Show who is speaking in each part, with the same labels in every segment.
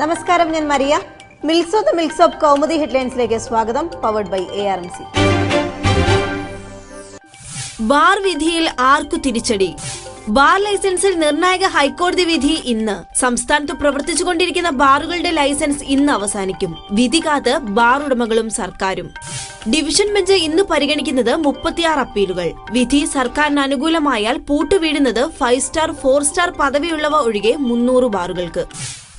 Speaker 1: നമസ്കാരം, ഞാൻ മരിയ. മിൽക്സ് ഓഫ് കൗമുദി ഹെഡ്ലൈൻസിലേക്ക് സ്വാഗതം. Powered by ARMC.
Speaker 2: ബാർ വിധിയിൽ ആർക്കു തിരിച്ചടി? ബാർ ലൈസൻസിൽ നിർണായക ഹൈക്കോടതി വിധി ഇന്ന്. സംസ്ഥാനത്ത് പ്രവർത്തിച്ചുകൊണ്ടിരിക്കുന്ന ബാറുകളുടെ ലൈസൻസ് ഇന്ന് അവസാനിക്കും. വിധി കാത്ത് ബാർ ഉടമകളും സർക്കാരും. ഡിവിഷൻ ബെഞ്ച് ഇന്ന് പരിഗണിക്കുന്നത് 36 അപ്പീലുകൾ. വിധി സർക്കാരിന് അനുകൂലമായാൽ പൂട്ടുവീഴുന്നത് 5 സ്റ്റാർ 4 സ്റ്റാർ പദവിയുള്ളവ ഒഴികെ 300 ബാറുകൾക്ക്.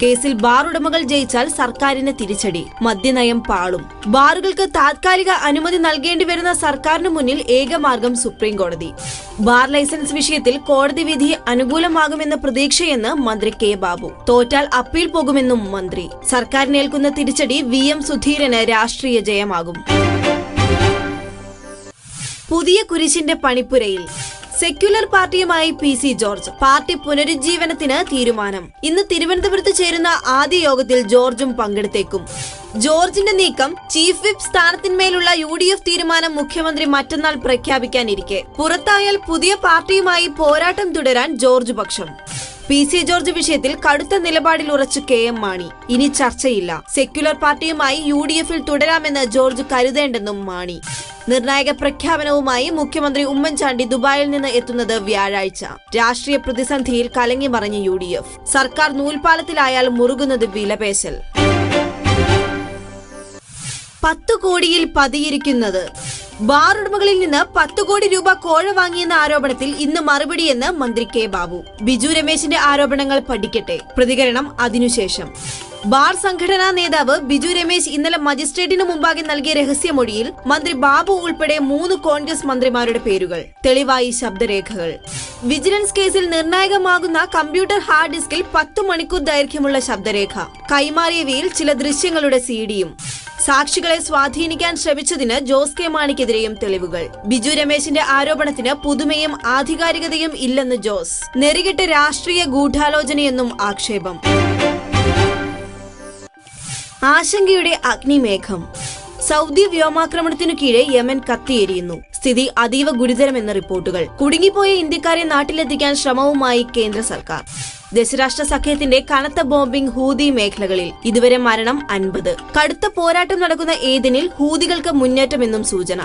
Speaker 2: കേസിൽ ബാർ ഉടമകൾ ജയിച്ചാൽ സർക്കാരിന് തിരിച്ചടി. മദ്യനയം പാളും. ബാറുകൾക്ക് താത്കാലിക അനുമതി നൽകേണ്ടി വരുന്ന സർക്കാരിന് മുന്നിൽ ഏകമാർഗം സുപ്രീം കോടതി. ബാർ ലൈസൻസ് വിഷയത്തിൽ കോടതി വിധി അനുകൂലമാകുമെന്ന പ്രതീക്ഷയെന്ന് മന്ത്രി കെ ബാബു. തോറ്റാൽ അപ്പീൽ പോകുമെന്നും മന്ത്രി. സർക്കാരിനേൽക്കുന്ന തിരിച്ചടി VM സുധീരന് രാഷ്ട്രീയ ജയമാകും. പുതിയ കുരിശിന്റെ പണിപ്പുരയിൽ സെക്യുലർ പാർട്ടിയുമായി PC ജോർജ്. പാർട്ടി പുനരുജ്ജീവനത്തിന് തീരുമാനം. ഇന്ന് തിരുവനന്തപുരത്ത് ചേരുന്ന ആദ്യ യോഗത്തിൽ ജോർജും പങ്കെടുത്തേക്കും. ജോർജിന്റെ നീക്കം ചീഫ് വിപ്പ് സ്ഥാനത്തിന്മേലുള്ള UDF തീരുമാനം മുഖ്യമന്ത്രി മറ്റന്നാൾ പ്രഖ്യാപിക്കാനിരിക്കെ പുറത്തായാൽ പുതിയ പാർട്ടിയുമായി പോരാട്ടം തുടരാൻ ജോർജ് പക്ഷം. PC ജോർജ് വിഷയത്തിൽ കടുത്ത നിലപാടിൽ ഉറച്ചു KM മാണി. ഇനി ചർച്ചയില്ല. സെക്യുലർ പാർട്ടിയുമായി UDFൽ തുടരാമെന്ന് ജോർജ് കരുതേണ്ടെന്നും മാണി. നിർണായക പ്രഖ്യാപനവുമായി മുഖ്യമന്ത്രി ഉമ്മൻചാണ്ടി ദുബായിൽ നിന്ന് എത്തുന്നത് വ്യാഴാഴ്ച. രാഷ്ട്രീയ പ്രതിസന്ധിയിൽ കലങ്ങി മറിഞ്ഞ UDF. സർക്കാർ നൂൽപാലത്തിലായാൽ മുറുകുന്നത് വിലപേശൽ. 10 കോടിയിൽ പതിയിരിക്കുന്നത്. ബാർ ഉടമകളിൽ നിന്ന് 10 കോടി രൂപ കോഴ വാങ്ങിയെന്ന ആരോപണത്തിൽ ഇന്ന് മറുപടിയെന്ന് മന്ത്രി കെ ബാബു. ബിജു രമേശിന്റെ ആരോപണങ്ങൾ പഠിക്കട്ടെ. പ്രതികരണം അതിനുശേഷം. ബാർ സംഘടനാ നേതാവ് ബിജു രമേശ് ഇന്നലെ മജിസ്ട്രേറ്റിന് മുമ്പാകെ നൽകിയ രഹസ്യമൊഴിയിൽ മന്ത്രി ബാബു ഉൾപ്പെടെ 3 കോൺഗ്രസ് മന്ത്രിമാരുടെ പേരുകൾ. തെളിവായി ശബ്ദരേഖകൾ. വിജിലൻസ് കേസിൽ നിർണായകമാകുന്ന കമ്പ്യൂട്ടർ ഹാർഡ് ഡിസ്കിൽ 10 മണിക്കൂർ ദൈർഘ്യമുള്ള ശബ്ദരേഖ. കൈമാറിയവയിൽ ചില ദൃശ്യങ്ങളുടെ CD-യും. സാക്ഷികളെ സ്വാധീനിക്കാൻ ശ്രമിച്ചതിന് ജോസ് കെ മാണിക്കെതിരെയും തെളിവുകൾ. ബിജു രമേശിന്റെ ആരോപണത്തിന് പുതുമയും ആധികാരികതയും ഇല്ലെന്ന് ജോസ്. നെറികെട്ട രാഷ്ട്രീയ ഗൂഢാലോചനയെന്നും ആക്ഷേപം. ആശങ്കയുടെ അഗ്നിമേഘം. സൗദി വ്യോമാക്രമണത്തിനു കീഴെ യമൻ കത്തിയെരിയുന്നു. സ്ഥിതി അതീവ ഗുരുതരമെന്ന റിപ്പോർട്ടുകൾ. കുടുങ്ങിപ്പോയ ഇന്ത്യക്കാരെ നാട്ടിലെത്തിക്കാൻ ശ്രമവുമായി കേന്ദ്ര സർക്കാർ. ദശരാഷ്ട്ര സഖ്യത്തിന്റെ കനത്ത ബോംബിംഗ് ഹൂതി മേഖലകളിൽ. ഇതുവരെ മരണം 50. കടുത്ത പോരാട്ടം നടക്കുന്ന ഏദനിൽ ഹൂതികൾക്ക് മുന്നേറ്റമെന്നും സൂചന.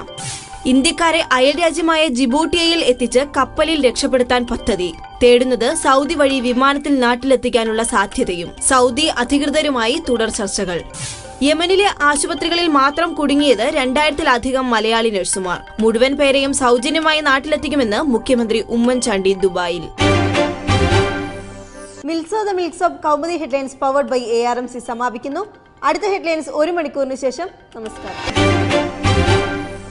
Speaker 2: ഇന്ത്യക്കാരെ അയൽരാജ്യമായ ജിബൂട്ടിയയിൽ എത്തിച്ച് കപ്പലിൽ രക്ഷപ്പെടുത്താൻ പദ്ധതി. തേടുന്നത് സൗദി വഴി വിമാനത്തിൽ നാട്ടിലെത്തിക്കാനുള്ള സാധ്യതയും. സൗദി അധികൃതരുമായി തുടർ ചർച്ചകൾ. യമനിലെ ആശുപത്രികളിൽ മാത്രം കുടുങ്ങിയത് 2000-ലധികം മലയാളി നഴ്സുമാർ. മുഴുവൻ പേരെയും സൗജന്യമായി നാട്ടിലെത്തിക്കുമെന്ന് മുഖ്യമന്ത്രി ഉമ്മൻചാണ്ടി ദുബായിൽ.
Speaker 1: മിൽക്സ് of Kaumudi headlines powered by ARMC സമാപിക്കുന്നു. അടുത്ത ഹെഡ്ലൈൻസ് 1 മണിക്കൂറിന് ശേഷം. നമസ്കാരം.